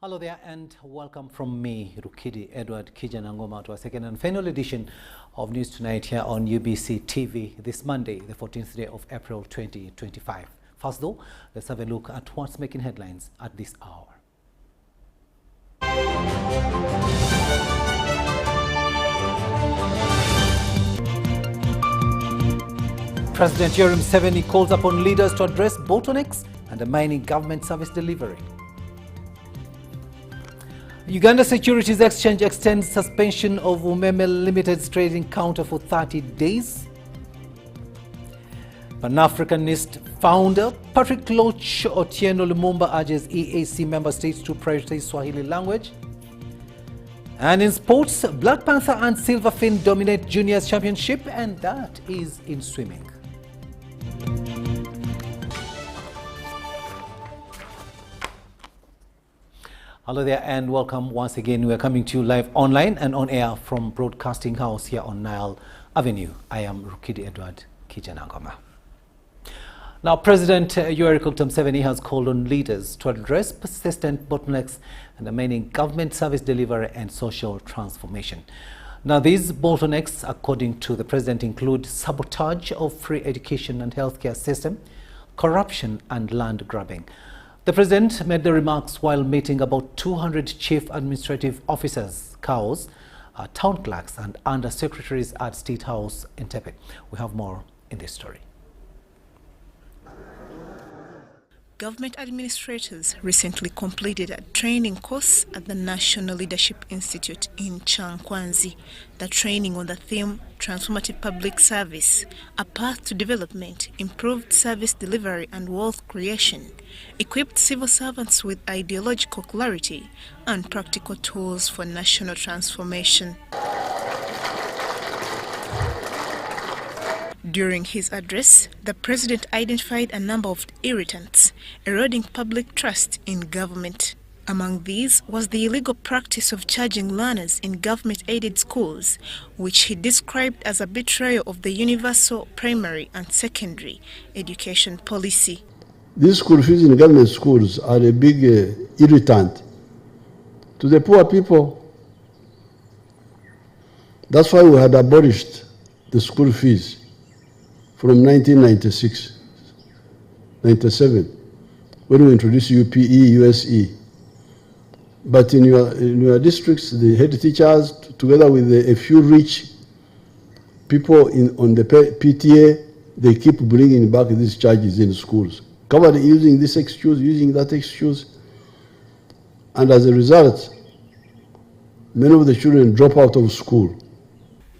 Hello there and welcome from me, Rukidi Edward Kijanangoma, to our second and final edition of News Tonight here on UBC TV this Monday, the 14th day of April 2025. First though, let's have a look at what's making headlines at this hour. President Yoweri Museveni calls upon leaders to address bottlenecks undermining government service delivery. Uganda Securities Exchange extends suspension of Umeme Limited's trading counter for 30 days. Pan-Africanist founder Patrick Loch Otieno Lumumba urges EAC member states to prioritize Swahili language. And in sports, Black Panther and Silverfin dominate Juniors Championship, and that is in swimming. Hello there and welcome once again. We are coming to you live online and on air from Broadcasting House here on Nile Avenue. I am Rukidi Edward Kijanangoma. Now, President Yoweri Museveni has called on leaders to address persistent bottlenecks undermining government service delivery and social transformation. Now, these bottlenecks, according to the President, include sabotage of free education and healthcare system, corruption and land grabbing. The President made the remarks while meeting about 200 chief administrative officers, CAOs, town clerks and under-secretaries at State House in Tepe. We have more in this story. Government administrators recently completed a training course at the National Leadership Institute in Chankwanzi. The training on the theme Transformative Public Service, a Path to Development, Improved Service Delivery and Wealth Creation, equipped civil servants with ideological clarity and practical tools for national transformation. During his address, the President identified a number of irritants eroding public trust in government. Among these was the illegal practice of charging learners in government-aided schools, which he described as a betrayal of the universal primary and secondary education policy. These school fees in government schools are a big irritant to the poor people. That's why we had abolished the school fees from 1996, 97, when we introduced UPE, USE. But in your districts, the head teachers, together with a few rich people on the PTA, they keep bringing back these charges in schools, covered using this excuse, using that excuse. And as a result, many of the children drop out of school.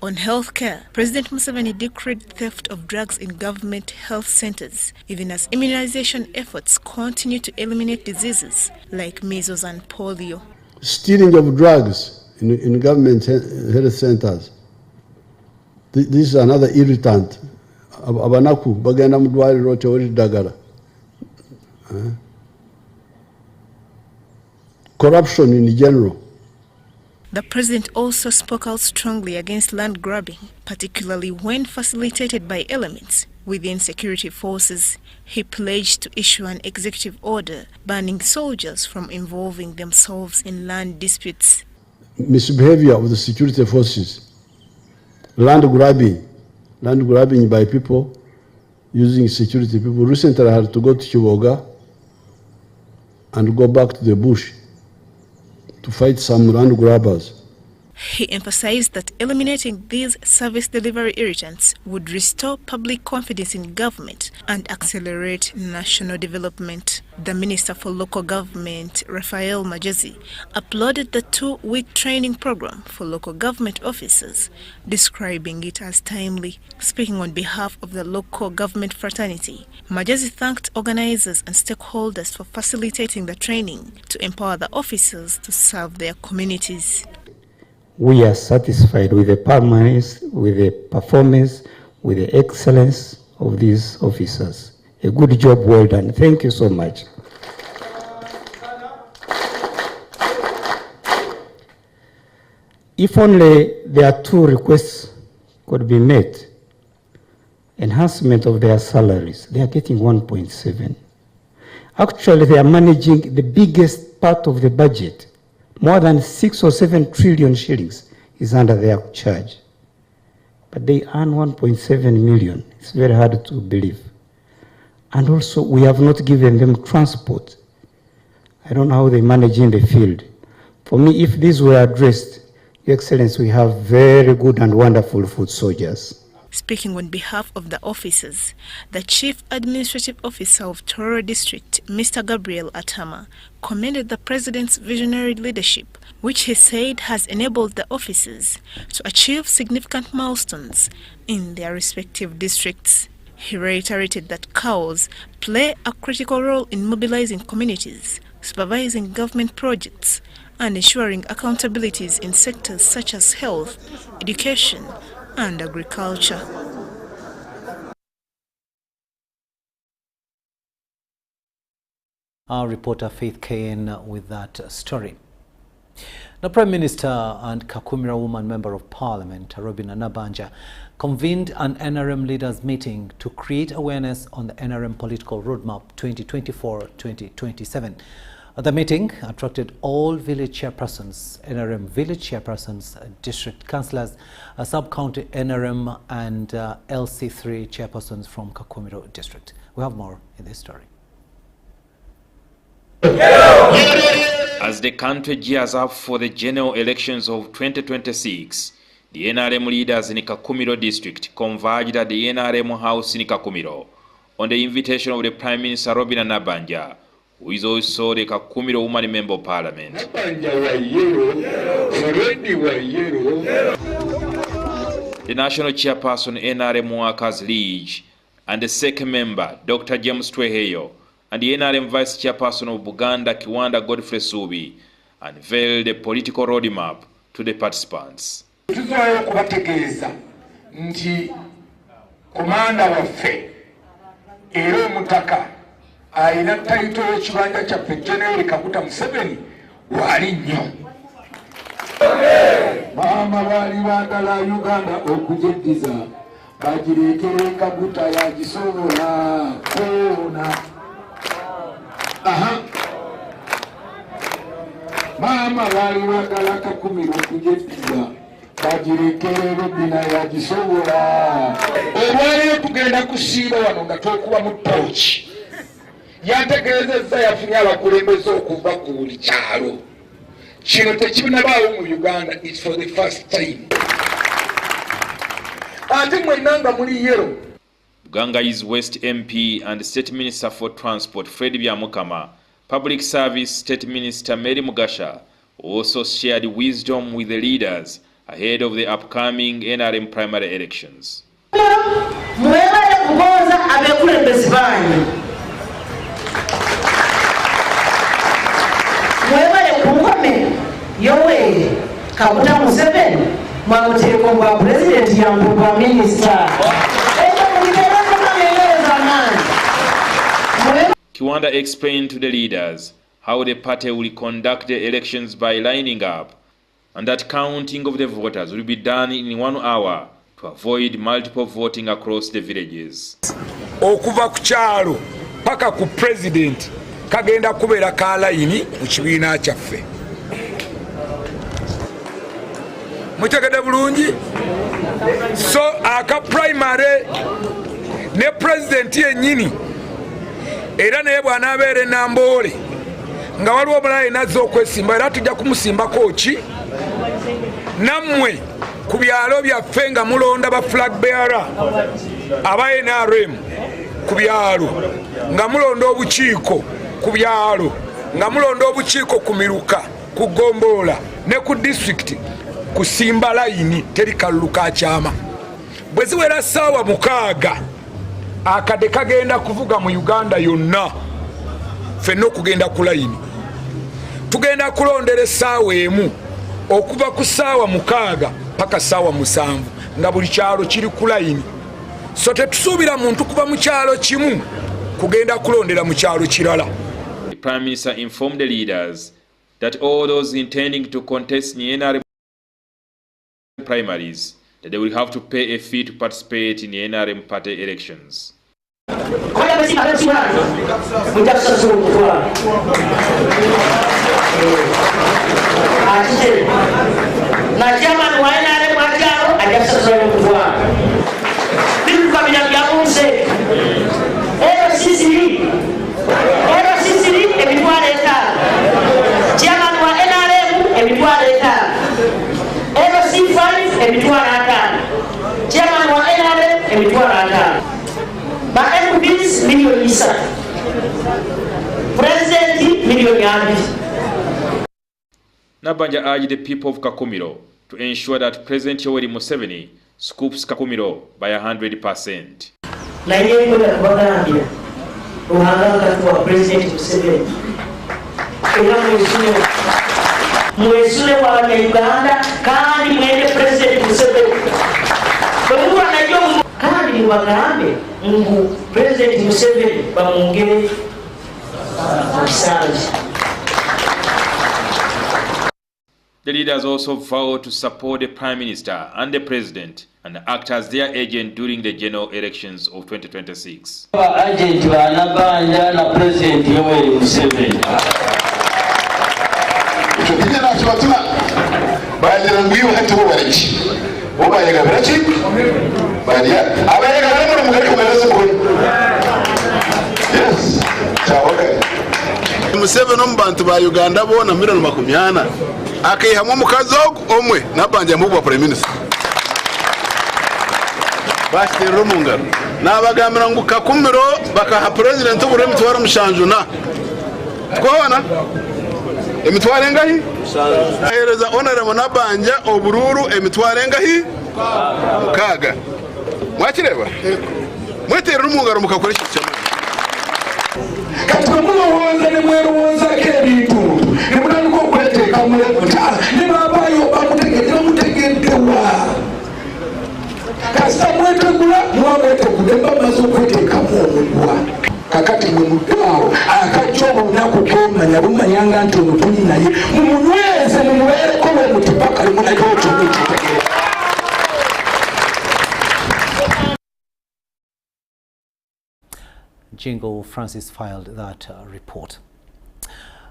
On healthcare, President Museveni decreed theft of drugs in government health centers, even as immunization efforts continue to eliminate diseases like measles and polio. Stealing of drugs in government health centers. This is another irritant. Abanaku bagenda mudwaliro tewali ddagala. Corruption in general. The President also spoke out strongly against land grabbing, particularly when facilitated by elements within security forces. He pledged to issue an executive order banning soldiers from involving themselves in land disputes. Misbehavior of the security forces, land grabbing by people using security people. Recently I had to go to Chivoga and go back to the bush to fight some land grabbers. He emphasized that eliminating these service delivery irritants would restore public confidence in government and accelerate national development. The Minister for Local Government, Raphael Majezi, applauded the 2-week training program for local government officers, describing it as timely. Speaking on behalf of the local government fraternity, Majezi thanked organizers and stakeholders for facilitating the training to empower the officers to serve their communities. We are satisfied with the permanence, with the performance, with the excellence of these officers. A good job well done. Thank you so much. If only there are 2 requests could be met, enhancement of their salaries. They are getting 1.7. Actually, they are managing the biggest part of the budget. More than 6 or 7 trillion shillings is under their charge. But they earn 1.7 million. It's very hard to believe. And also, we have not given them transport. I don't know how they manage in the field. For me, if these were addressed, Your Excellency, we have very good and wonderful foot soldiers. Speaking on behalf of the officers, the Chief Administrative Officer of Tororo District, Mr. Gabriel Atama, commended the President's visionary leadership, which he said has enabled the officers to achieve significant milestones in their respective districts. He reiterated that cows play a critical role in mobilizing communities, supervising government projects, and ensuring accountabilities in sectors such as health, education, and agriculture. Our reporter Faith Kane with that story. The Prime Minister and Kakumira Woman Member of Parliament, Robina Nabanja, convened an NRM leaders meeting to create awareness on the NRM political roadmap 2024-2027. The meeting attracted all village chairpersons, NRM village chairpersons, district councillors, sub-county NRM and LC3 chairpersons from Kakumiro district. We have more in this story. As the country gears up for the general elections of 2026, the NRM leaders in Kakumiro district converged at the NRM house in Kakumiro on the invitation of the Prime Minister Robina Nabanja, who is also the Kakumiro Woman Member of Parliament. The National Chairperson NRM Workers League and the second member, Dr. James Tweheyo, and the NRM Vice Chairperson of Buganda, Kiwanda Godfrey Subi, unveiled the political roadmap to the participants. Tuzoyo kubategeeza nti komanda waffe era omutaka ayina tayito y'ekibanja kyaffe General Kaguta Museveni wali nnyo. Maama baali baagala Uganda okujeddiza bagireekere Kaguta yagisobola koona. Maama baali baagala Kakumiro okujeddiza bagireekere Robina yagisobola. Olwaleero tugenda kusiiba wano nga twokuba mu ttooki. Yategeezezza yafunye abakulembeze okuva ku buli kyalo. Kino tekibinabaawo mu Uganda, it's for the first time. Ate mwenna nga muli yero. Buganga's West MP and State Minister for Transport Fred Byamukama, Public Service State Minister Mary Mugasha also shared wisdom with the leaders ahead of the upcoming NRM primary elections. Kaguta Museveni mwamuteeko gwa president yangu gwa minister. Kiwanda explained to the leaders how the party will conduct the elections by lining up, and that counting of the voters will be done in 1 hour to avoid multiple voting across the villages. Okuva ku kyalo paka ku president kagenda kubeera ka layini mu kibiina kyaffe. Mutegede bulungi? So aka primary ne president yennyini era naye bw'anaabeera Namboole nga waliwo omulala nazza okwesimba era tujja kumusimbako ki nammwe ku byalo byaffe nga mulonda ba flag bearer aba NRM ku byalo nga mulonda obukiiko ku byalo nga mulonda obukiiko ku Miruka ku Gombola ne ku district kusimba layini teri kalulu ka kyama. Bwe ziwera ssaawa 6 akade kagenda kuvuga mu Uganda yonna ffenna okugenda ku layini. Tugenda kulondera essaawa emu okuva ku ssaawa 6 paka ssaawa 7 nga buli kyalo kiri ku layini. So tetusuubira muntu kuva mu kyalo kimu kugenda kulondera mu kyalo kirala. The Prime Minister informed the leaders that all those intending to contest the NRM primaries that they will have to pay a fee to participate in the NRM party elections. Nabanja urged the people of Kakumiro to ensure that President Yoweri Museveni scoops Kakumiro by 100%. Mwesule wa Uganda kandi mwende President Museveni. Kwa najua kandi ni wagambe Mungu President Museveni bamungere kisanji. The leaders also vowed to support the Prime Minister and the President and act as their agent during the general elections of 2026. Agent wa Nabanja na President Yoweri Museveni. Tukinya na tuwatuma baadhi nguyu hatu walechi obaye gabarachi baadhi abaye gabarachi mugari kumeleza kuni yes chawoka Museveni ombantu ba Uganda bona miliyoni 80 akihamwe mukazi omwe nabanja mu bwa Prime Minister bashite rumungaro nabagambira ngo Kakumiro bakaha President ubure mutwara mushanjuna twabana emitware ngahi ahereza honorable Nabanja obururu emitware ngahi mukaga mwakireba mwetera rumungaro mukakoresha cyane katumulo wonza ne mwero wonza kebintu ne mutandiko kweteka mulekuta ne babayo bamutegedde mutegeddewa kasa mwetegula mwamwetegudde bamaze okwetekamu omulwa kakati mumuddawo akacobo lunaku kemanya bumanyanga nti ono tuli naye mumunyweze mumubeereko bwemuti paka limunayo otumikitegere. Jingo Francis filed that report.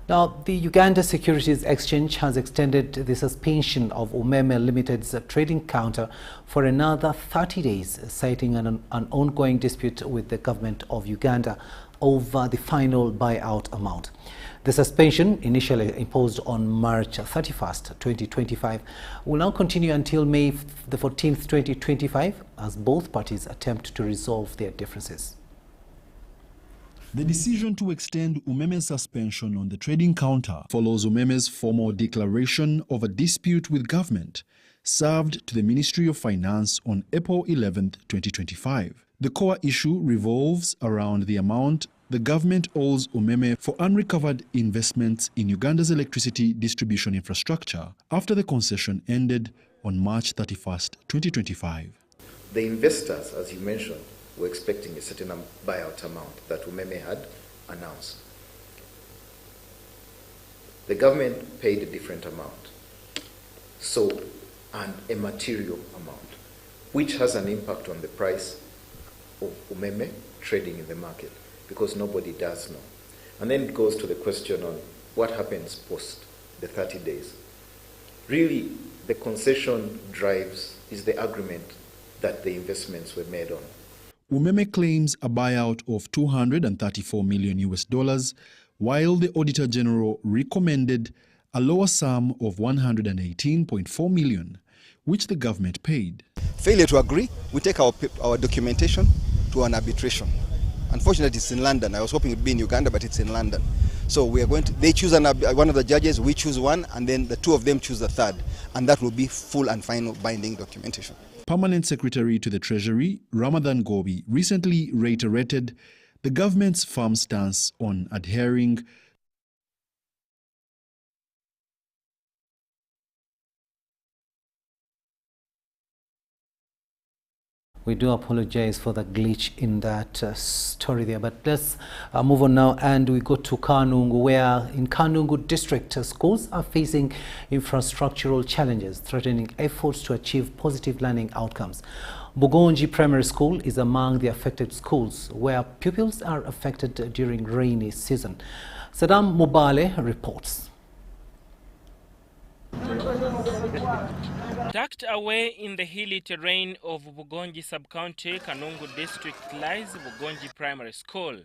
Now, the Uganda Securities Exchange has extended the suspension of Umeme Limited's trading counter for another 30 days, citing an ongoing dispute with the government of Uganda over the final buyout amount. The suspension, initially imposed on March 31st, 2025, will now continue until May the 14th, 2025, as both parties attempt to resolve their differences. The decision to extend Umeme's suspension on the trading counter follows Umeme's formal declaration of a dispute with government served to the Ministry of Finance on April 11, 2025. The core issue revolves around the amount the government owes Umeme for unrecovered investments in Uganda's electricity distribution infrastructure after the concession ended on March 31st, 2025. The investors, as you mentioned, were expecting a certain buyout amount that Umeme had announced. The government paid a different amount, and a material amount, which has an impact on the price of Umeme trading in the market, because nobody does know. And then it goes to the question on what happens post the 30 days. Really, the concession is the agreement that the investments were made on. Umeme claims a buyout of $234 million, while the Auditor General recommended a lower sum of $118.4 million, which the government paid. Failure to agree, we take our documentation to an arbitration. Unfortunately, it's in London. I was hoping it would be in Uganda, but it's in London. So we are they choose one of the judges, we choose one, and then the two of them choose the third. And that will be full and final binding documentation. Permanent Secretary to the Treasury, Ramadan Gobi, recently reiterated the government's firm stance on adhering We do apologize for the glitch in that story there, but let's move on now and we go to Kanungu, where in Kanungu district schools are facing infrastructural challenges threatening efforts to achieve positive learning outcomes. Bugonji Primary School is among the affected schools where pupils are affected during rainy season. Saddam Mubale reports. Tucked away in the hilly terrain of Bugonji sub-county, Kanungu district lies Bugonji Primary School,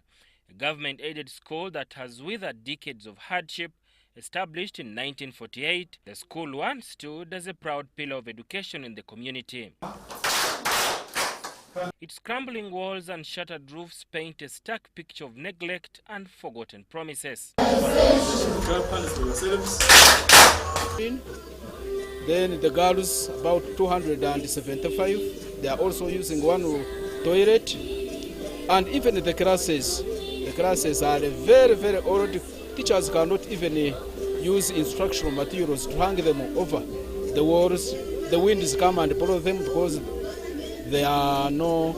a government-aided school that has weathered decades of hardship. Established in 1948, the school once stood as a proud pillar of education in the community. Its crumbling walls and shattered roofs paint a stark picture of neglect and forgotten promises. Then the girls, about 275, they are also using one toilet. And even the classes are very, very old. Teachers cannot even use instructional materials to hang them over the walls. The winds come and blow them because there are no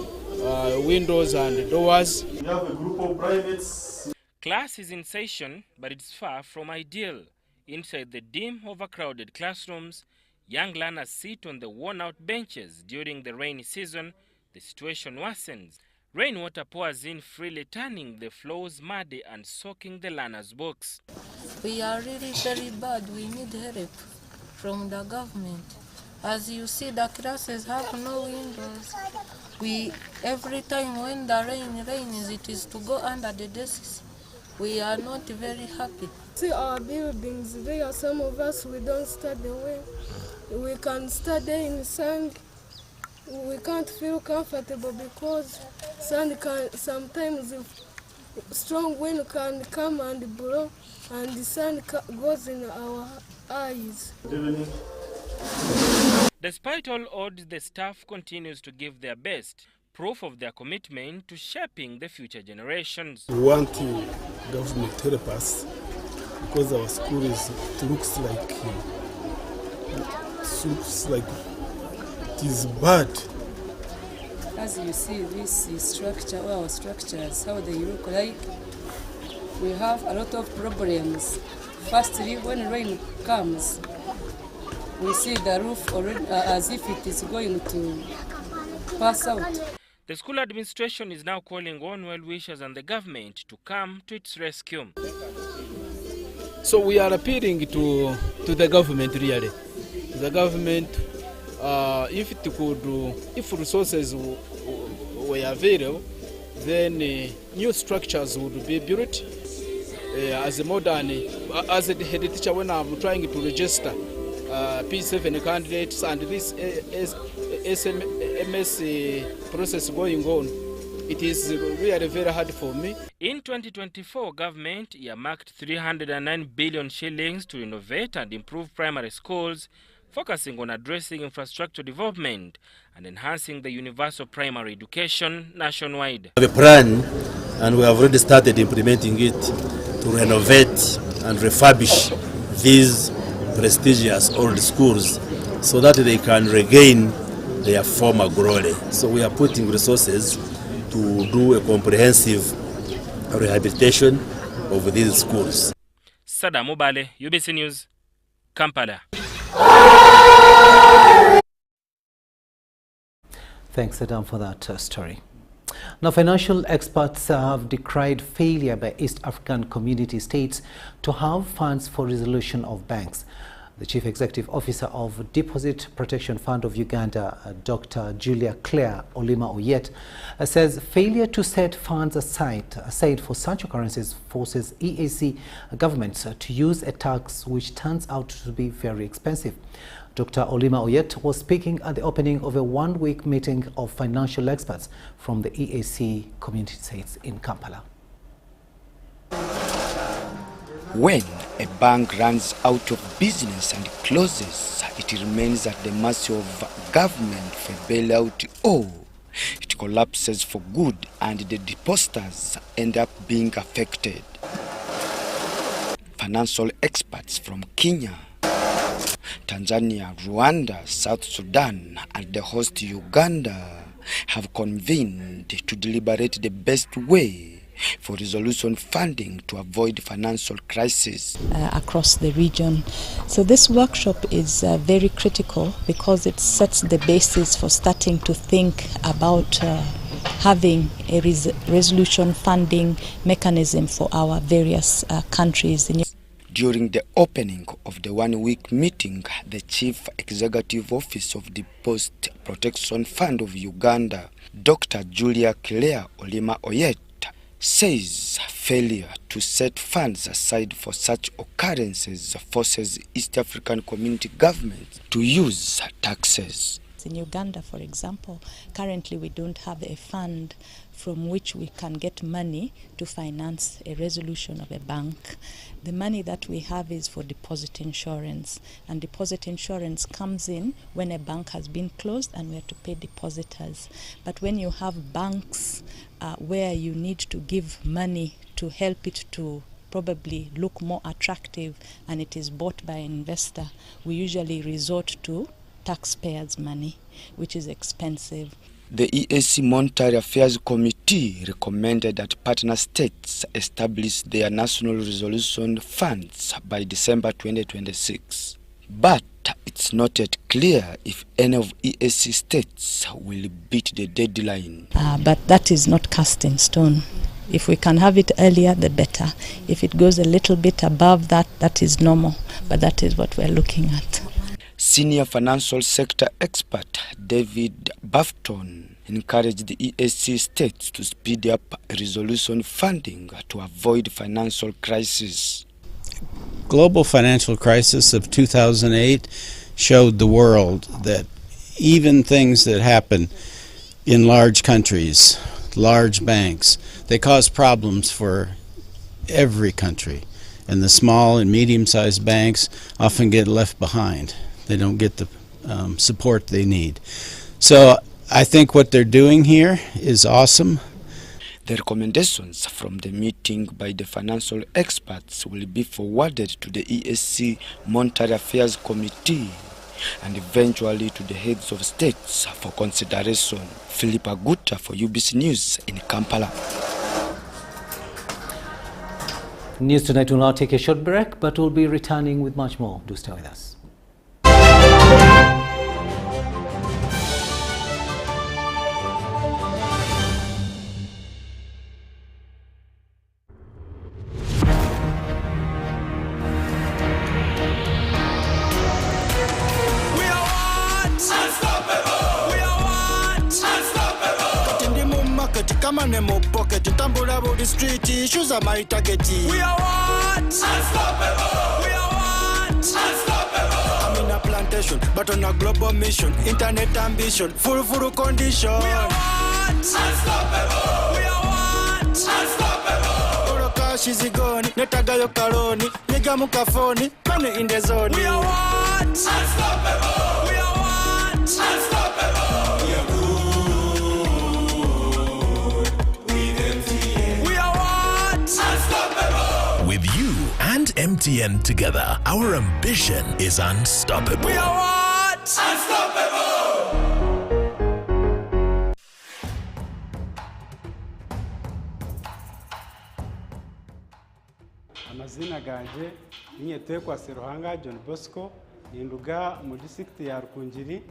windows and doors. We have a group of privates. Class is in session, but it's far from ideal. Inside the dim, overcrowded classrooms, young learners sit on the worn-out benches. During the rainy season, the situation worsens. Rainwater pours in freely, turning the floors muddy and soaking the learners' books. We are really very bad. We need help from the government. As you see, the classes have no windows. Every time when the rain rains, it is to go under the desks. We are not very happy. See our buildings there. Some of us, we don't study well. We can study in sand. We can't feel comfortable because sand can sometimes, strong wind can come and blow, and the sun goes in our eyes. Despite all odds, the staff continues to give their best, proof of their commitment to shaping the future generations. We want the government to help us because our school looks like it is bad. As you see, this is structure, our structures, how they look like. We have a lot of problems. Firstly, when rain comes, we see the roof already as if it is going to pass out. The school administration is now calling on well-wishers and the government to come to its rescue. So we are appealing to the government, really. The government, if resources were available, then new structures would be built. As a head teacher, when I'm trying to register P7 candidates and this SMS process going on, it is really very hard for me. In 2024, government earmarked 309 billion shillings to innovate and improve primary schools, focusing on addressing infrastructure development and enhancing the universal primary education nationwide. We have a plan, and we have already started implementing it to renovate and refurbish these prestigious old schools so that they can regain their former glory. So we are putting resources to do a comprehensive rehabilitation of these schools. Saddam Mubale, UBC News, Kampala. Thanks, Adam, for that story. Now, financial experts have decried failure by East African community states to have funds for resolution of banks. The Chief Executive Officer of Deposit Protection Fund of Uganda, Dr. Julia Claire Olima Oyet, says failure to set funds aside for such occurrences forces EAC governments to use a tax which turns out to be very expensive. Dr. Olima Oyet was speaking at the opening of a one-week meeting of financial experts from the EAC community states in Kampala. When a bank runs out of business and closes, it remains at the mercy of government for bailout, or it collapses for good and the depositors end up being affected. Financial experts from Kenya, Tanzania, Rwanda, South Sudan, and the host Uganda have convened to deliberate the best way for resolution funding to avoid financial crisis across the region. So this workshop is very critical because it sets the basis for starting to think about having a resolution funding mechanism for our various countries. During the opening of the one-week meeting, the Chief Executive Office of the Post Protection Fund of Uganda, Dr. Julia Claire Olima Oyet, says failure to set funds aside for such occurrences forces East African community governments to use taxes. In Uganda, for example, currently we don't have a fund from which we can get money to finance a resolution of a bank. The money that we have is for deposit insurance, and deposit insurance comes in when a bank has been closed and we have to pay depositors. But when you have banks where you need to give money to help it to probably look more attractive and it is bought by an investor, we usually resort to taxpayers' money, which is expensive. The EAC Monetary Affairs Committee recommended that partner states establish their national resolution funds by December 2026. But it's not yet clear if any of EAC states will beat the deadline. But that is not cast in stone. If we can have it earlier, the better. If it goes a little bit above that, that is normal. But that is what we're looking at. Senior financial sector expert David Bafton encouraged the EAC states to speed up resolution funding to avoid financial crisis. Global financial crisis of 2008 showed the world that even things that happen in large countries, large banks, they cause problems for every country. And the small and medium-sized banks often get left behind. They don't get the support they need. So I think what they're doing here is awesome. The recommendations from the meeting by the financial experts will be forwarded to the EAC Monetary Affairs Committee and eventually to the heads of states for consideration. Philip Aguta for UBC News in Kampala. News Tonight will now take a short break, but we'll be returning with much more. Do stay with us. Street issues are my target. We are what? Unstoppable. We are what? Unstoppable. I'm in a plantation, but on a global mission. Internet ambition, full condition. We are what? Unstoppable. We are what? Unstoppable. Oro cash is gone. Netagayo karoni. Nigga mukafoni. Money in the zone. We are what? Unstoppable. We are what? Unstoppable. We are good. With you and MTN together, our ambition is unstoppable. We are what? Unstoppable! Amazina ganje ninye twekwa Seruhanga John Bosco ninduga mu district ya Rukungiri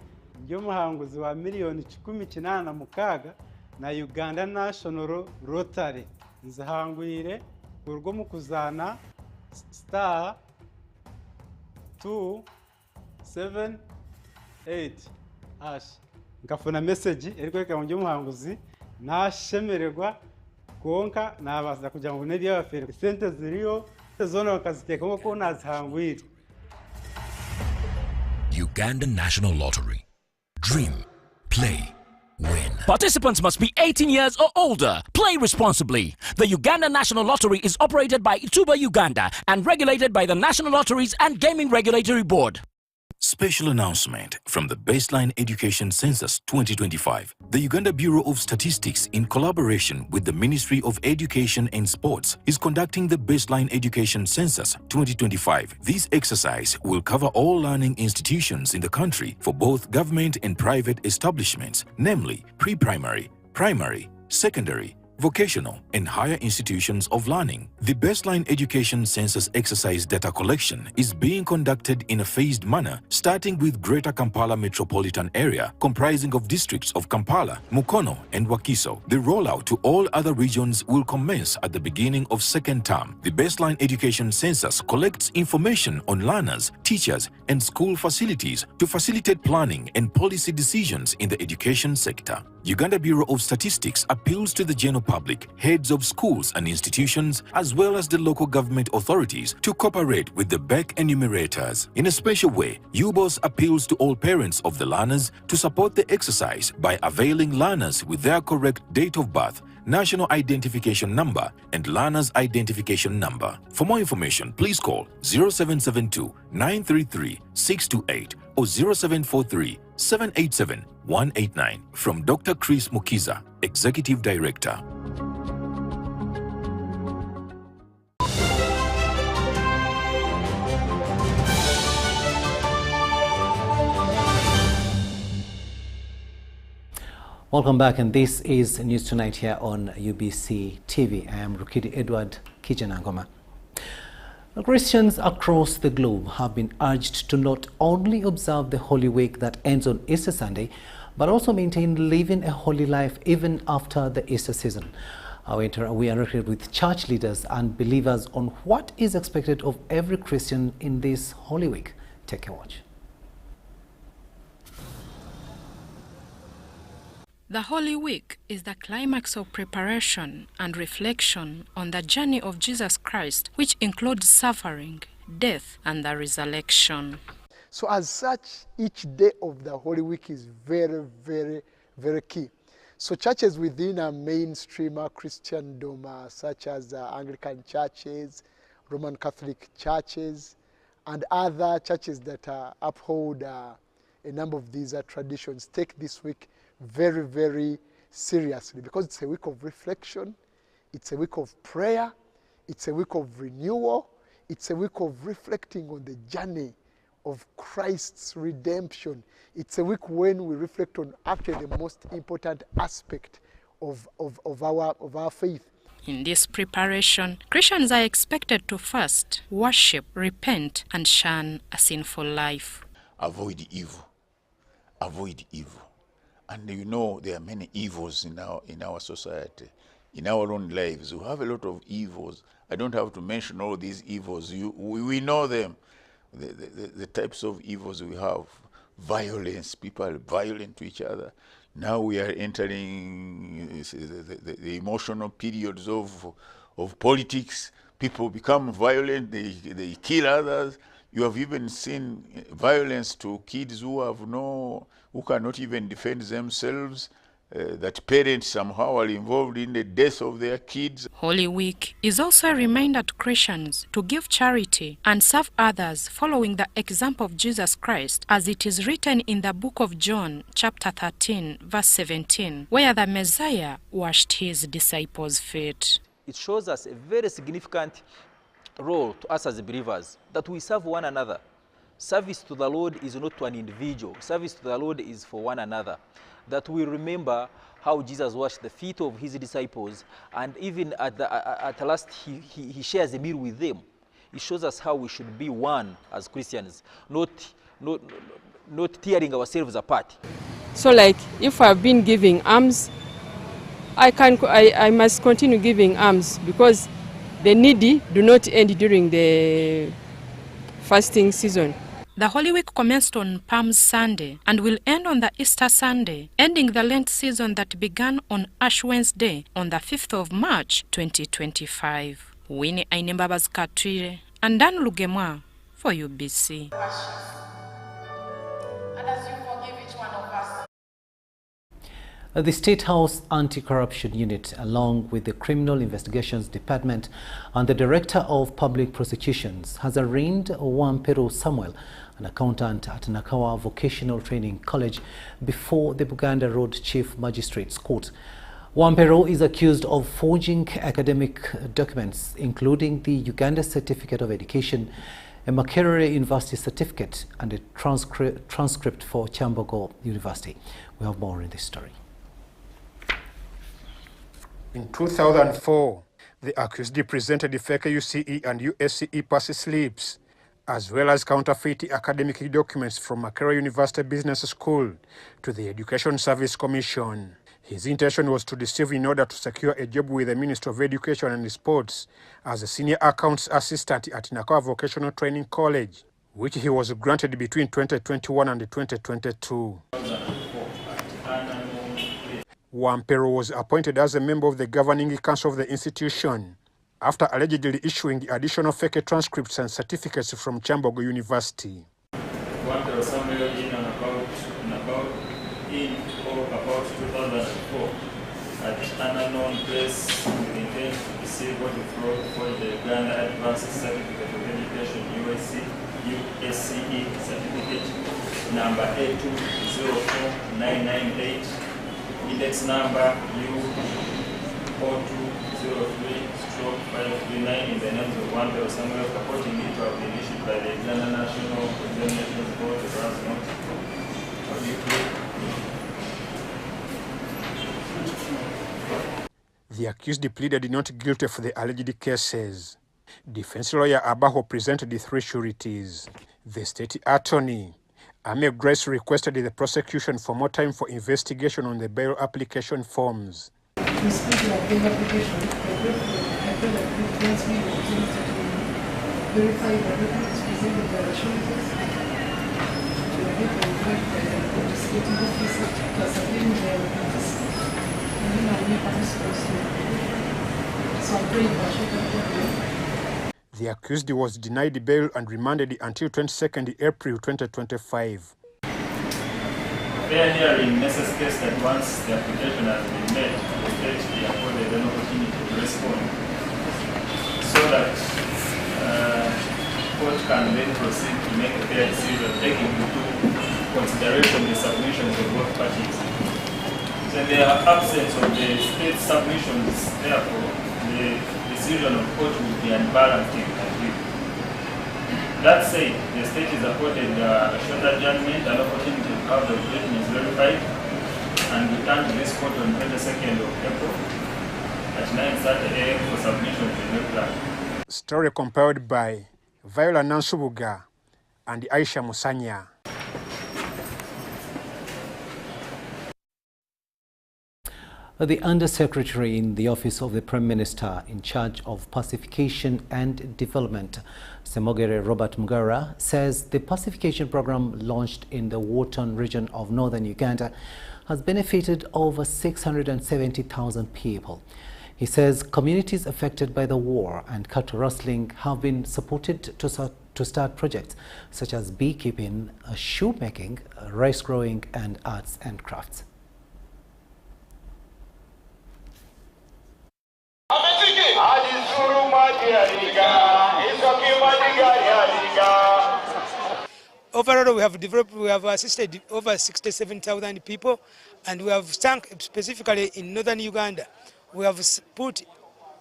byo muhanguzi wa miliyoni 18 na Uganda National Rotary nzahangwire urwo mukuzana star 278 ash ngafuna message erikweka mu muhanguzi nashemererwa konka nabaza kugira ngo ne byabafere sente ziriyo zona bakaziteka ngo nazihangwire. Uganda National Lottery. Dream, play, win. Participants must be 18 years or older. Play responsibly. The Uganda National Lottery is operated by Ituba Uganda and regulated by the National Lotteries and Gaming Regulatory Board. Special announcement from the Baseline Education Census 2025. The Uganda Bureau of Statistics, in collaboration with the Ministry of Education and Sports, is conducting the Baseline Education Census 2025. This exercise will cover all learning institutions in the country for both government and private establishments, namely pre-primary, primary, secondary, vocational, and higher institutions of learning. The baseline education census exercise data collection is being conducted in a phased manner, starting with Greater Kampala Metropolitan Area, comprising of districts of Kampala, Mukono, and Wakiso. The rollout to all other regions will commence at the beginning of second term. The baseline education census collects information on learners, teachers, and school facilities to facilitate planning and policy decisions in the education sector. Uganda Bureau of Statistics appeals to the general public, heads of schools and institutions, as well as the local government authorities to cooperate with the BEC enumerators. In a special way, UBOS appeals to all parents of the learners to support the exercise by availing learners with their correct date of birth, national identification number, and learner's identification number. For more information, please call 0772 933 628 or 0743 787 189 from Dr. Chris Mukiza, Executive Director. Welcome back, and this is News Tonight here on UBC TV. I am Rukidi Edward Kijanangoma. Christians across the globe have been urged to not only observe the Holy Week that ends on Easter Sunday, but also maintain living a holy life even after the Easter season. We interacted with church leaders and believers on what is expected of every Christian in this Holy Week. Take a watch. The Holy Week is the climax of preparation and reflection on the journey of Jesus Christ, which includes suffering, death, and the resurrection. So as such, each day of the Holy Week is very, very, very key. So churches within a mainstream Christendom, such as Anglican churches, Roman Catholic churches, and other churches that uphold a number of these traditions, take this week very, very seriously, because it's a week of reflection, it's a week of prayer, it's a week of renewal, it's a week of reflecting on the journey of Christ's redemption. It's a week when we reflect on actually the most important aspect of our faith. In this preparation, Christians are expected to fast, worship, repent, and shun a sinful life. Avoid evil. Avoid evil. And you know there are many evils in our society, in our own lives. We have a lot of evils. I don't have to mention all these evils. We know them. The types of evils we have. Violence, people are violent to each other. Now we are entering the emotional periods of politics. People become violent, they kill others. You have even seen violence to kids who cannot even defend themselves, that parents somehow are involved in the death of their kids. Holy Week is also a reminder to Christians to give charity and serve others following the example of Jesus Christ, as it is written in the book of John, chapter 13, verse 17, where the Messiah washed his disciples' feet. It shows us a very significant role to us as believers, that we serve one another. Service to the Lord is not to an individual. Service to the Lord is for one another. That we remember how Jesus washed the feet of his disciples, and even at last he shares a meal with them. It shows us how we should be one as Christians, not tearing ourselves apart. So like if I've been giving alms, I must continue giving alms, because the needy do not end during the fasting season. The Holy Week commenced on Palm Sunday and will end on the Easter Sunday, ending the Lent season that began on Ash Wednesday on the 5th of March 2025. Winnie Ainembaba's Katwire and Dan Lugemwa for UBC. The State House Anti-Corruption Unit, along with the Criminal Investigations Department and the Director of Public Prosecutions, has arraigned Wampero Samuel, an accountant at Nakawa Vocational Training College, before the Buganda Road Chief Magistrates Court. Wampero is accused of forging academic documents, including the Uganda Certificate of Education, a Makerere University certificate, and a transcript for Chambogo University. We have more in this story. In 2004, the accused presented fake UCE and USCE pass slips, as well as counterfeit academic documents from Makerere University Business School to the Education Service Commission. His intention was to deceive in order to secure a job with the Ministry of Education and Sports as a senior accounts assistant at Nakawa Vocational Training College, which he was granted between 2021 and 2022. Wampero was appointed as a member of the governing council of the institution after allegedly issuing additional fake transcripts and certificates from Chambogo University. Wampero somewhere in about 2004 at an unknown place with intent to receive what we throw for the Uganda Advanced Certificate of Education USCE certificate number A204998, index number U0203/539 in the names of Wampero Samuel, purporting it to have been issued by the Uganda National Examinations Board, perhaps not. How do you play? The accused pleaded not guilty for the alleged cases. Defense lawyer Abaho presented the three sureties. The state attorney, Ame Grace, requested the prosecution for more time for investigation on the bail application forms. The accused was denied bail and remanded until 22nd April 2025. Fair hearing necessitates that once the application has been made, the state be afforded an opportunity to respond, so that court can then proceed to make a fair decision, taking into consideration the submissions of both parties. So in the absence of the state submissions, therefore, the decision of court will be unbalanced in country. That said, the state is afforded a short adjournment, an opportunity to have the judgments verified, and return to this court on 22nd of April at 9:30 a.m. for submission to the plan. Story compiled by Viola Nansubuga and Aisha Musanya. The Undersecretary in the Office of the Prime Minister in charge of pacification and development, Semogere Robert Mugara, says the pacification program launched in the Wharton region of northern Uganda has benefited over 670,000 people. He says communities affected by the war and cattle rustling have been supported to start projects such as beekeeping, shoemaking, rice growing and arts and crafts. Overall, we have assisted over 67,000 people, and we have sunk specifically in northern Uganda. We have put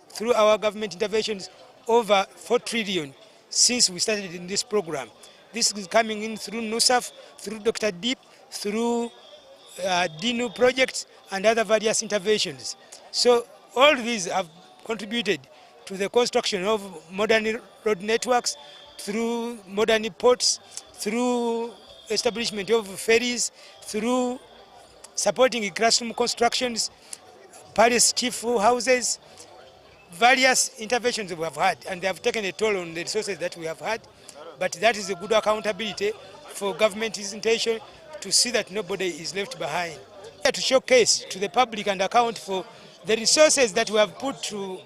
through our government interventions over 4 trillion since we started in this program. This is coming in through NUSAF, through Dr. Deep, through DINU projects and other various interventions. So all these have contributed to the construction of modern road networks, through modern ports, through establishment of ferries, through supporting classroom constructions, palace chief houses, various interventions we have had, and they have taken a toll on the resources that we have had. But that is a good accountability for government's intention to see that nobody is left behind. To showcase to the public and account for the resources that we have put to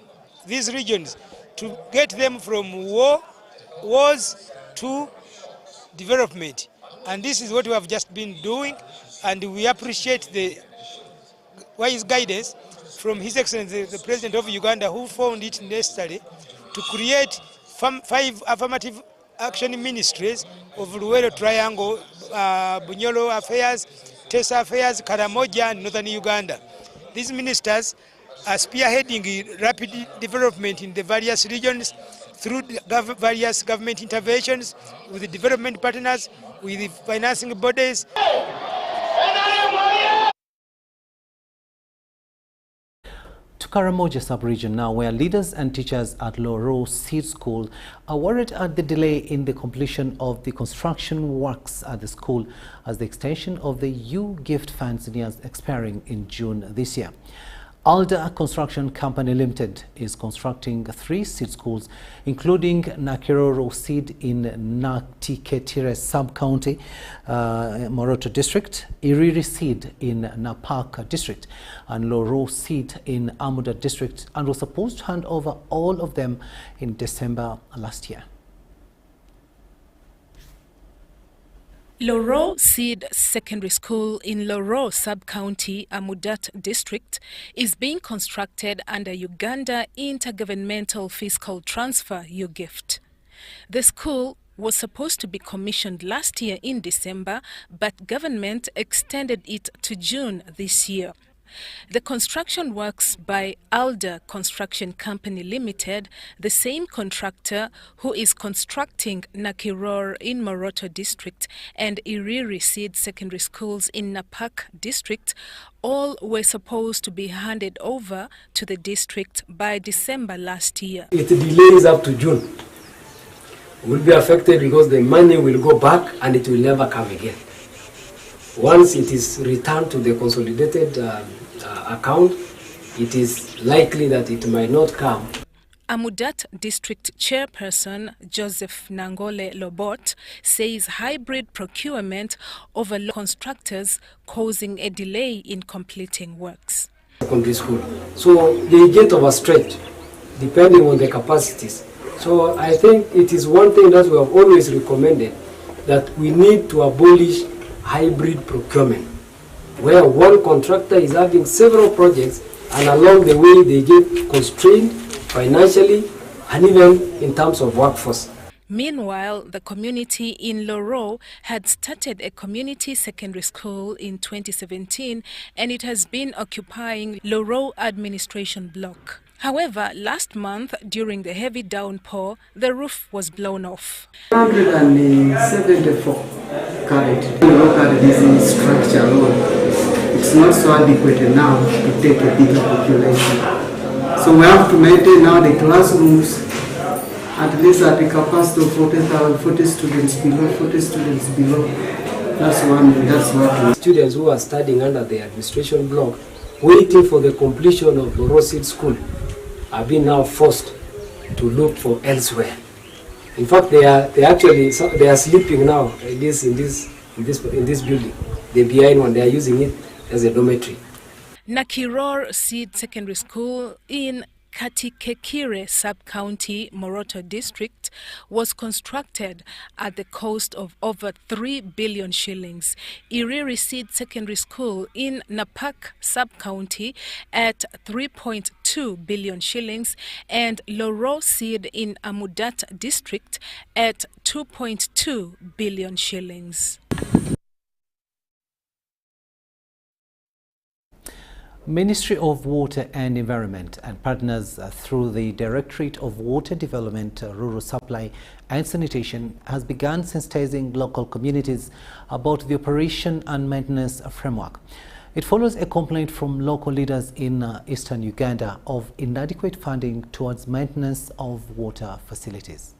these regions to get them from wars to development. And this is what we have just been doing, and we appreciate the wise guidance from His Excellency the President of Uganda, who found it necessary to create 5 affirmative action ministries of Luwero Triangle, Bunyolo Affairs, Tesa Affairs, Karamoja, and Northern Uganda. These ministers are spearheading rapid development in the various regions through various government interventions with the development partners, with the financing bodies. To Karamoja sub-region now, where leaders and teachers at Loro Seed School are worried at the delay in the completion of the construction works at the school as the extension of the U-Gift funds nears expiring in June this year. Alda Construction Company Limited is constructing 3 seed schools, including Makerere Seed in Natiketire Sub-County, Moroto District, Iriri Seed in Napak District, and Loro Seed in Amuda District, and was supposed to hand over all of them in December last year. Loro Seed Secondary School in Loro Sub-County, Amudat District, is being constructed under Uganda Intergovernmental Fiscal Transfer U-Gift. The school was supposed to be commissioned last year in December, but government extended it to June this year. The construction works by Alda Construction Company Limited, the same contractor who is constructing Makerere in Moroto District and Iriri Seed Secondary Schools in Napak District, all were supposed to be handed over to the district by December last year. It delays up to June. Will be affected because the money will go back and it will never come again. Once it is returned to the consolidated account, it is likely that it might not come. Amudat District Chairperson Joseph Nangole Lobot says hybrid procurement over constructors causing a delay in completing works. Secondary school, so they get overstretched depending on the capacities. So I think it is one thing that we have always recommended, that we need to abolish hybrid procurement, where one contractor is having several projects and along the way they get constrained financially and even in terms of workforce. Meanwhile, the community in Loro had started a community secondary school in 2017 and it has been occupying Loro administration block. However, last month, during the heavy downpour, the roof was blown off. 174 currently. When you look at this structure alone, it's not so adequate now to take a bigger population. So we have to maintain now the classrooms at least at the capacity of 40 students below. That's what students who are studying under the administration block, waiting for the completion of the Loro Seed School, are being now forced to look for elsewhere. In fact, they are sleeping now in this building. The behind one, they are using it as a dormitory. Makerere Seed Secondary School in Natiketire Sub-County, Moroto District, was constructed at the cost of over 3 billion shillings. Iriri Seed Secondary School in Napak Sub-County at 3.2 billion shillings and Loro Seed in Amudat District at 2.2 billion shillings. Ministry of Water and Environment and partners through the Directorate of Water Development, Rural Supply and Sanitation has begun sensitizing local communities about the operation and maintenance framework. It follows a complaint from local leaders in eastern Uganda of inadequate funding towards maintenance of water facilities.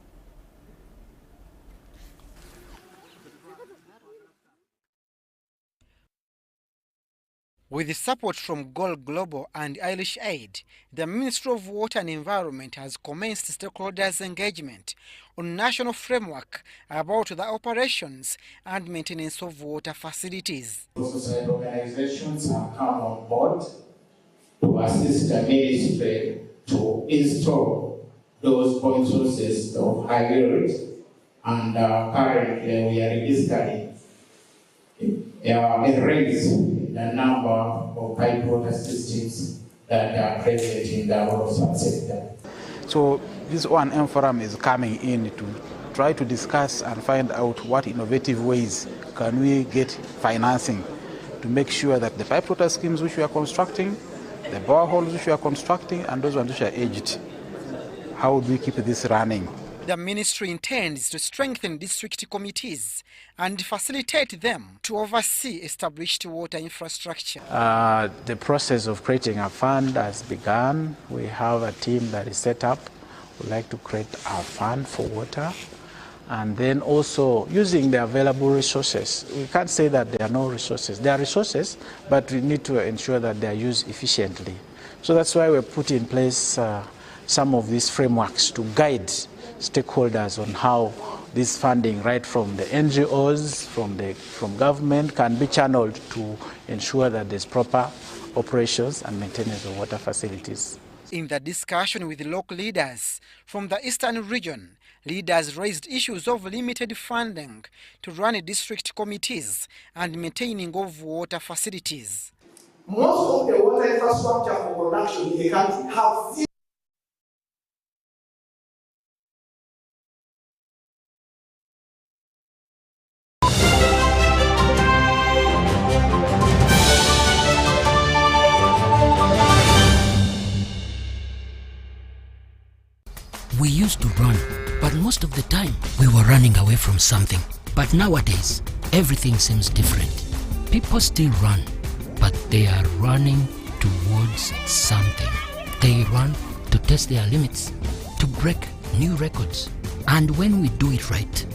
With the support from Gold Global and Irish Aid, the Ministry of Water and Environment has commenced stakeholders' engagement on national framework about the operations and maintenance of water facilities. Society organizations have come on board to assist the ministry to install those point sources of high yield, and currently we are registering a raise the number of pipe water systems that are present in the rural subsector. So this O&M forum is coming in to try to discuss and find out what innovative ways can we get financing to make sure that the pipe water schemes which we are constructing, the boreholes which we are constructing, and those ones which are aged, how do we keep this running The ministry intends to strengthen district committees and facilitate them to oversee established water infrastructure. The process of creating a fund has begun. We have a team that is set up. We'd like to create a fund for water. And then also using the available resources. We can't say that there are no resources. There are resources, but we need to ensure that they are used efficiently. So that's why we put in place some of these frameworks to guide stakeholders on how this funding, right from the NGOs, from government, can be channeled to ensure that there's proper operations and maintenance of water facilities. In the discussion with local leaders from the eastern region, leaders raised issues of limited funding to run district committees and maintaining of water facilities. Most of the water infrastructure for production in the country have We used to run, but most of the time we were running away from something. But nowadays, everything seems different. People still run, but they are running towards something. They run to test their limits, to break new records. And when we do it right,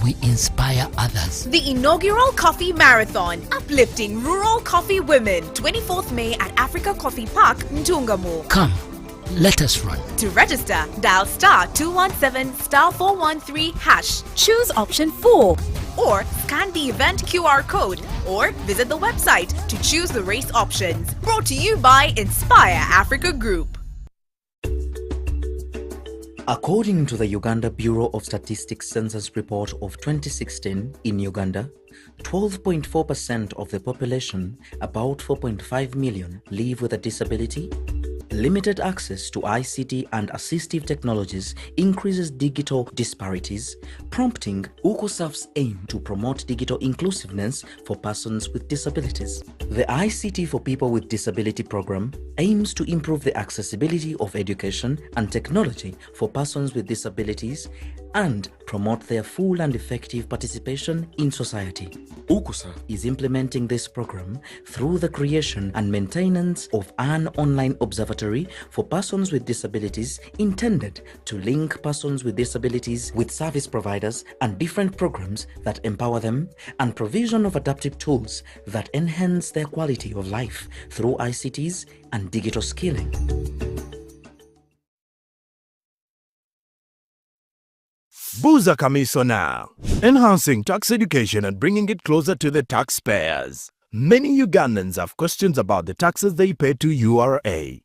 we inspire others. The inaugural Coffee Marathon, uplifting rural coffee women, 24th May at Africa Coffee Park, Ntungamo. Come. Let us run. To register, dial *217 *413 #. Choose option 4. Or scan the event QR code or visit the website to choose the race options. Brought to you by Inspire Africa Group. According to the Uganda Bureau of Statistics Census Report of 2016, in Uganda, 12.4% of the population, about 4.5 million, live with a disability. Limited access to ICT and assistive technologies increases digital disparities, prompting UCOSAF's aim to promote digital inclusiveness for persons with disabilities. The ICT for People with Disability program aims to improve the accessibility of education and technology for persons with disabilities and promote their full and effective participation in society. UCOSAF is implementing this program through the creation and maintenance of an online observatory for persons with disabilities intended to link persons with disabilities with service providers and different programs that empower them, and provision of adaptive tools that enhance their quality of life through ICTs and digital skilling. Buza Commissioner, enhancing tax education and bringing it closer to the taxpayers. Many Ugandans have questions about the taxes they pay to URA.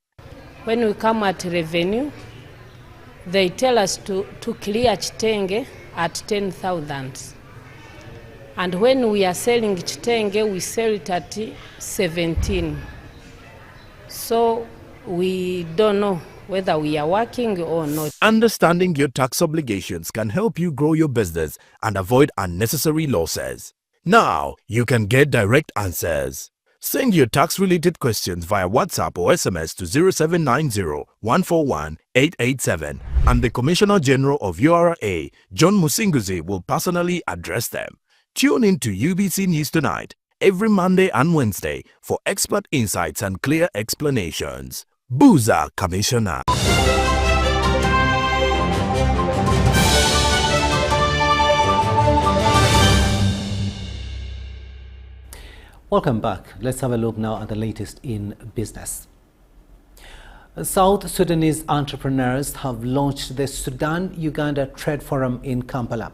When we come at revenue, they tell us to clear Chitenge at 10,000. And when we are selling Chitenge, we sell it at 17. So we don't know whether we are working or not. Understanding your tax obligations can help you grow your business and avoid unnecessary losses. Now, you can get direct answers. Send your tax-related questions via WhatsApp or SMS to 0790-141-887, and the Commissioner General of URA, John Musinguzi, will personally address them. Tune in to UBC News Tonight every Monday and Wednesday for expert insights and clear explanations. Buza Commissioner. Welcome back. Let's have a look now at the latest in business. South Sudanese entrepreneurs have launched the Sudan-Uganda Trade Forum in Kampala.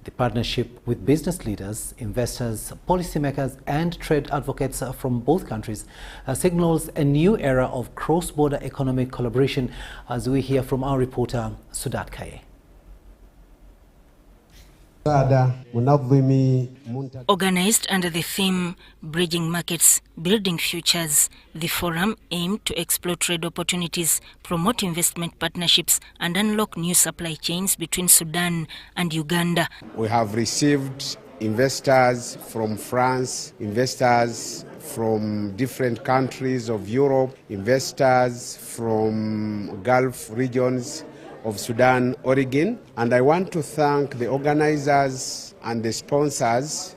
The partnership with business leaders, investors, policymakers and trade advocates from both countries signals a new era of cross-border economic collaboration, as we hear from our reporter Sudat Kaye. Organized under the theme Bridging Markets, Building Futures, the forum aimed to explore trade opportunities, promote investment partnerships and unlock new supply chains between Sudan and Uganda. We have received investors from France, investors from different countries of Europe, investors from Gulf regions, of Sudan origin. And I want to thank the organizers and the sponsors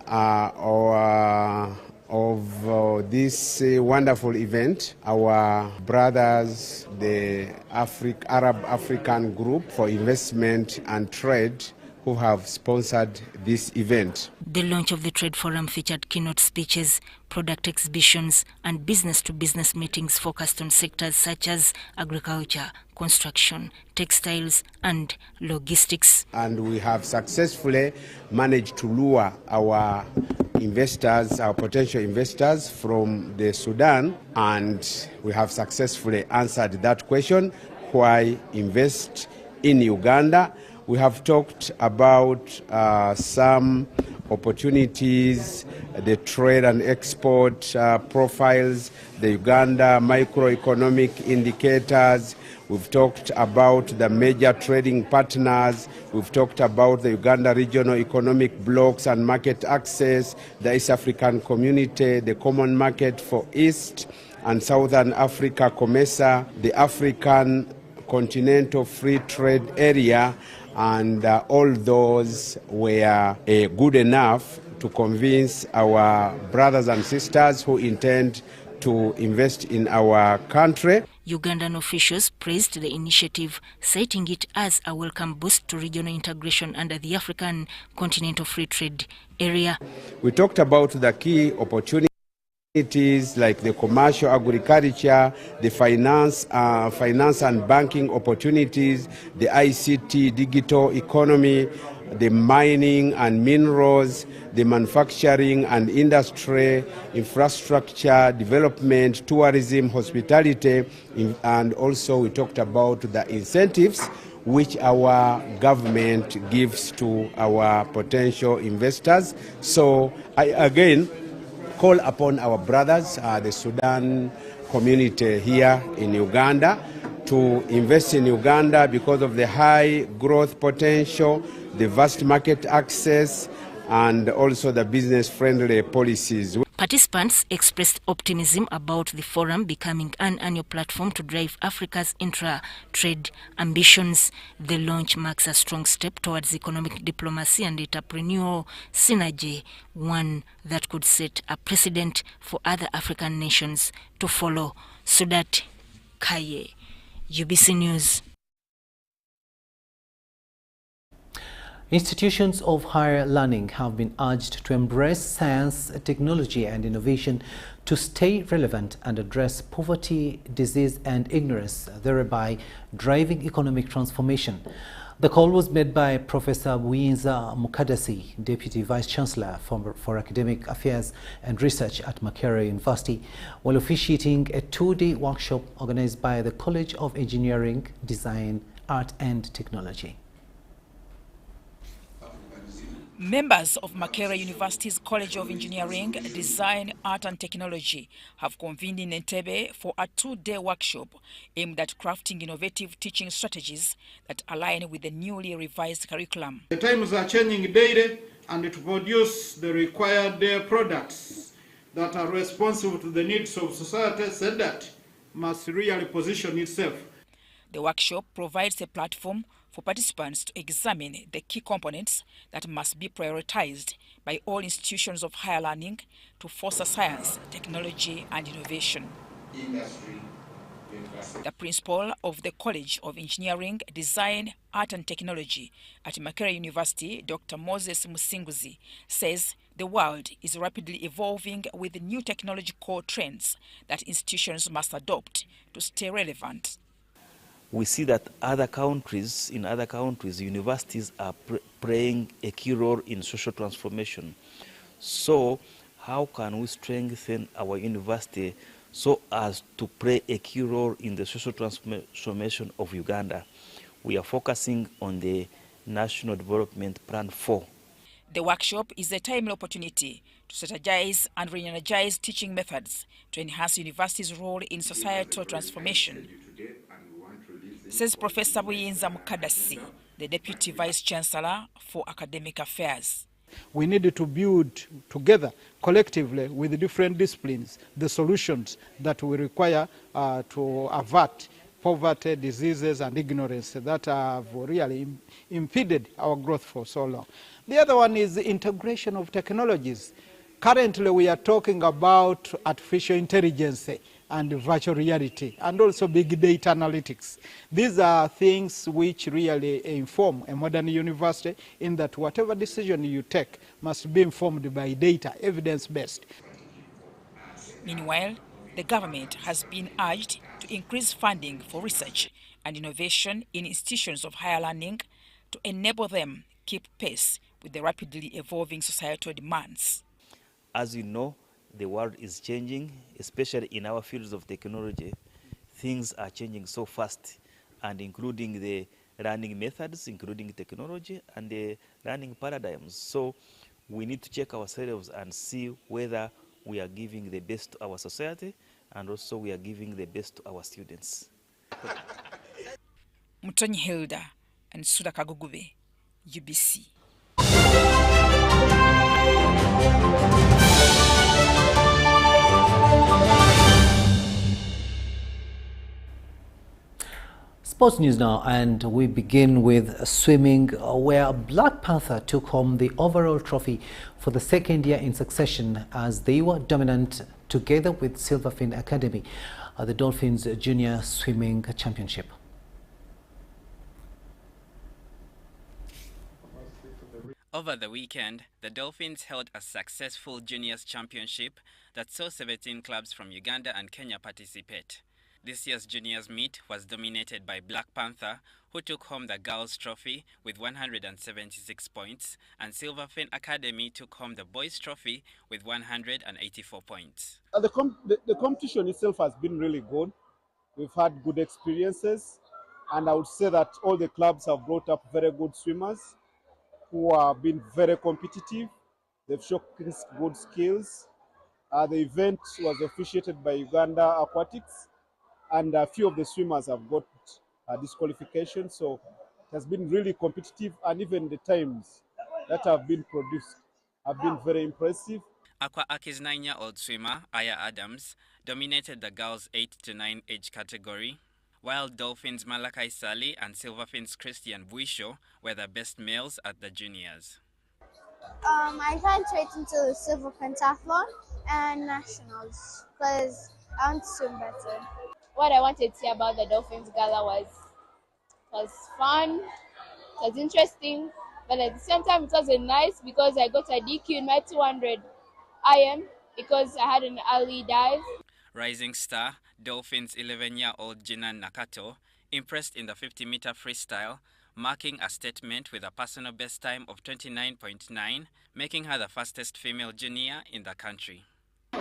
of this wonderful event, our brothers, the Arab African Group for Investment and Trade, who have sponsored this event. The launch of the Trade Forum featured keynote speeches, product exhibitions, and business-to-business meetings focused on sectors such as agriculture, construction, textiles, and logistics. And we have successfully managed to lure our investors, our potential investors from the Sudan, and we have successfully answered that question, why invest in Uganda. We have talked about some opportunities, the trade and export profiles, the Uganda microeconomic indicators. We've talked about the major trading partners. We've talked about the Uganda regional economic blocks and market access, the East African community, the common market for East and Southern Africa, COMESA, the African Continental Free Trade Area, and all those were good enough to convince our brothers and sisters who intend to invest in our country. Ugandan officials praised the initiative, citing it as a welcome boost to regional integration under the African Continental Free Trade Area. We talked about the key opportunities like the commercial agriculture, the finance and banking opportunities, the ICT digital economy, the mining and minerals, the manufacturing and industry, infrastructure, development, tourism, hospitality, and also we talked about the incentives which our government gives to our potential investors. So I again call upon our brothers, the Sudan community here in Uganda, to invest in Uganda because of the high growth potential, the vast market access, and also the business-friendly policies. Participants expressed optimism about the forum becoming an annual platform to drive Africa's intra-trade ambitions. The launch marks a strong step towards economic diplomacy and entrepreneurial synergy, one that could set a precedent for other African nations to follow. Sudat Kaye, UBC News. Institutions of higher learning have been urged to embrace science, technology and innovation to stay relevant and address poverty, disease and ignorance, thereby driving economic transformation. The call was made by Professor Buyinza Mukadasi, Deputy Vice-Chancellor for Academic Affairs and Research at Makerere University, while officiating a two-day workshop organized by the College of Engineering, Design, Art and Technology. Members of Makerere University's College of Engineering, Design, Art and Technology have convened in Entebbe for a two-day workshop aimed at crafting innovative teaching strategies that align with the newly revised curriculum. The times are changing daily, and to produce the required products that are responsive to the needs of society, CEDAT must really position itself. The workshop provides a platform for participants to examine the key components that must be prioritized by all institutions of higher learning to foster science, technology and innovation. The principal of the College of Engineering, Design, Art and Technology at Makerere University, Dr. Moses Musinguzi, says the world is rapidly evolving with new technological trends that institutions must adopt to stay relevant. We see that in other countries, universities are playing a key role in social transformation. So how can we strengthen our university so as to play a key role in the social transformation of Uganda? We are focusing on the National Development Plan 4. The workshop is a timely opportunity to strategize and re-energize teaching methods to enhance university's role in societal transformation, says Professor Buyinza Mukadasi, the Deputy Vice-Chancellor for Academic Affairs. We need to build together, collectively, with different disciplines, the solutions that we require to avert poverty, diseases, and ignorance that have really impeded our growth for so long. The other one is the integration of technologies. Currently, we are talking about artificial intelligence and virtual reality, and also big data analytics. These are things which really inform a modern university in that whatever decision you take must be informed by data, evidence-based. Meanwhile, the government has been urged to increase funding for research and innovation in institutions of higher learning to enable them keep pace with the rapidly evolving societal demands. As you know, the world is changing, especially in our fields of technology. Things are changing so fast, and including the learning methods, including technology and the learning paradigms. So we need to check ourselves and see whether we are giving the best to our society, and also we are giving the best to our students. Mutonyi Hilda and Suda Kagugube, UBC. Sports news now, and we begin with swimming, where Black Panther took home the overall trophy for the second year in succession as they were dominant together with Silverfin Academy at the Dolphins Junior Swimming Championship. Over the weekend, the Dolphins held a successful juniors championship that saw 17 clubs from Uganda and Kenya participate. This year's juniors meet was dominated by Black Panther, who took home the girls' trophy with 176 points, and Silverfin Academy took home the boys' trophy with 184 points. The competition itself has been really good. We've had good experiences, and I would say that all the clubs have brought up very good swimmers who have been very competitive. They've showcased good skills. The event was officiated by Uganda Aquatics, and a few of the swimmers have got disqualification, so it has been really competitive, and even the times that have been produced have been very impressive. Aqua Aki's 9-year-old swimmer, Aya Adams, dominated the girls' 8 to 9 age category, while Dolphins' Malakai Sali and Silverfin's Christian Buisho were the best males at the juniors. I concentrated into the silver pentathlon and nationals because I want to swim better. What I wanted to say about the Dolphins Gala was fun, it was interesting, but at the same time it wasn't nice because I got a DQ in my 200 IM because I had an early dive. Rising star, Dolphins' 11-year-old Jinan Nakato impressed in the 50-meter freestyle, marking a statement with a personal best time of 29.9, making her the fastest female junior in the country. Be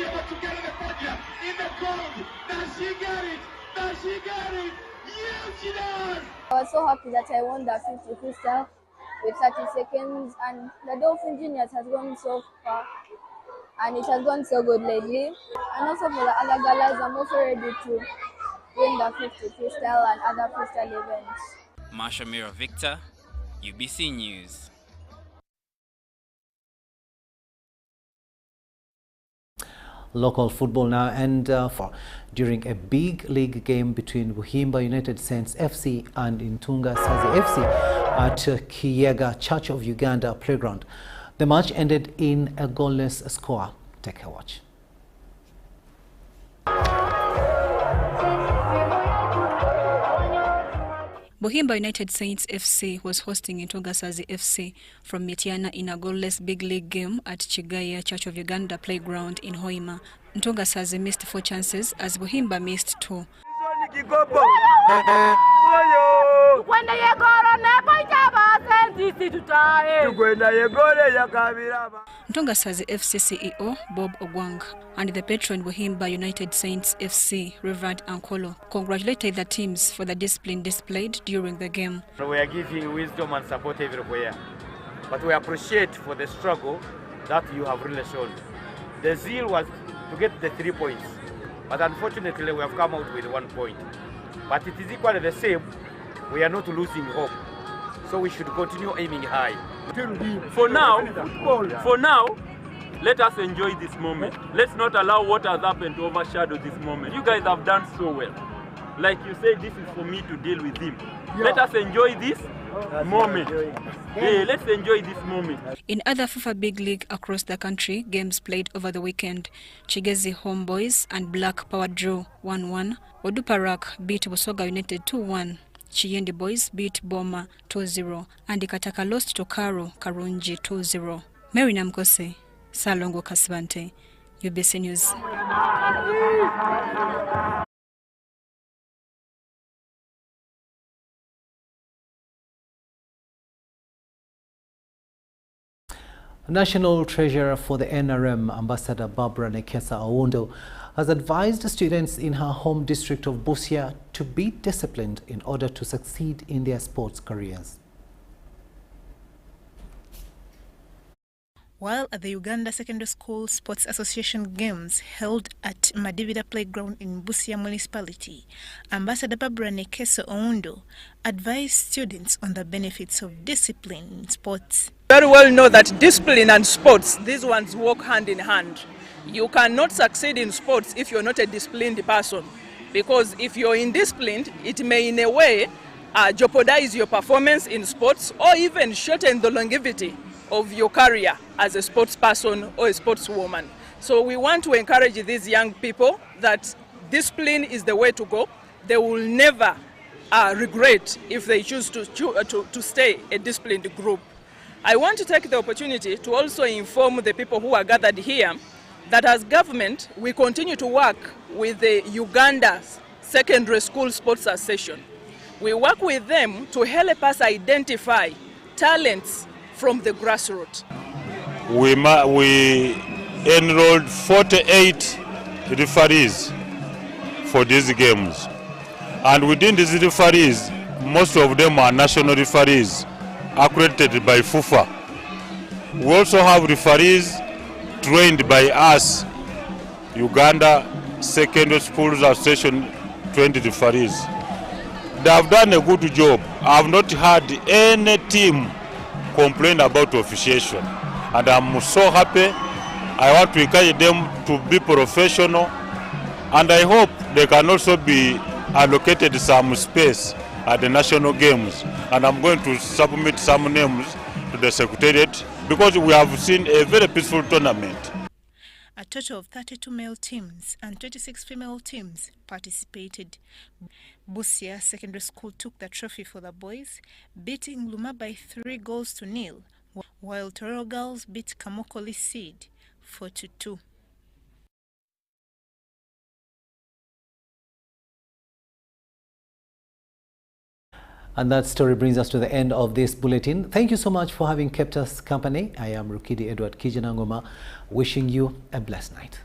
able to get in the podium, in the gold. Does she get it? Does she get it? Yes, she does! I was so happy that I won the 50 freestyle with 30 seconds, and the Dolphin Juniors has gone so far, and it has gone so good lately. And also for the other galas, I'm also ready to win the 50 freestyle and other freestyle events. Marsha Mira Victor, UBC News. Local football now, and during a big league game between Buhimba United Saints FC and Intunga Sazi FC at Kiyega Church of Uganda playground. The match ended in a goalless score. Take a watch. Buhimba United Saints FC was hosting Intunga Sazi FC from Mityana in a goalless big league game at Kigaya Church of Uganda playground in Hoima. Intunga Sazi missed 4 chances as Buhimba missed 2. Intunga Sazi FC CEO Bob Ogwang and the patron Buhimba United Saints FC Reverend Ankolo congratulated the teams for the discipline displayed during the game. We are giving wisdom and support everywhere, but we appreciate for the struggle that you have really shown. The zeal was to get the 3 points, but unfortunately we have come out with 1 point. But it is equally the same, we are not losing hope. So we should continue aiming high. For now, let us enjoy this moment. Let's not allow what has happened to overshadow this moment. You guys have done so well. like you say, this is for me to deal with him. Let us enjoy this moment. Yeah, let's enjoy this moment. In other FUFA Big League across the country, games played over the weekend. Chigezi Homeboys and Black Power drew 1-1. Oduparak beat Busoga United 2-1. Chiyende Boys beat Boma 2-0. And Ikataka lost to Karo Karunji 2-0. Mary Namkose, Salongo Kasvante, UBC News. National Treasurer for the NRM, Ambassador Barbara Nekesa Awondo, has advised students in her home district of Busia to be disciplined in order to succeed in their sports careers. While at the Uganda Secondary School Sports Association Games held at Madivida Playground in Busia Municipality, Ambassador Barbara Nekesa Awondo advised students on the benefits of discipline in sports. Very well know that discipline and sports, these ones walk hand in hand. You cannot succeed in sports if you're not a disciplined person, because if you're indisciplined, it may in a way jeopardize your performance in sports or even shorten the longevity of your career as a sports person or a sportswoman. So we want to encourage these young people that discipline is the way to go. They will never regret if they choose to stay a disciplined group. I want to take the opportunity to also inform the people who are gathered here that as government, we continue to work with the Uganda Secondary School Sports Association. We work with them to help us identify talents from the grassroots. We enrolled 48 referees for these games. And within these referees, most of them are national referees accredited by FUFA. We also have referees trained by us, Uganda Secondary Schools Association trained referees. They have done a good job. I have not had any team complain about officiation, and I'm so happy. I want to encourage them to be professional, and I hope they can also be allocated some space at the national games, and I'm going to submit some names to the Secretariat because we have seen a very peaceful tournament. A total of 32 male teams and 26 female teams participated. Busia Secondary School took the trophy for the boys, beating Luma by 3-0, while Torero Girls beat Kamokoli Seed 4-2. And that story brings us to the end of this bulletin. Thank you so much for having kept us company. I am Rukidi Edward Kijanangoma, wishing you a blessed night.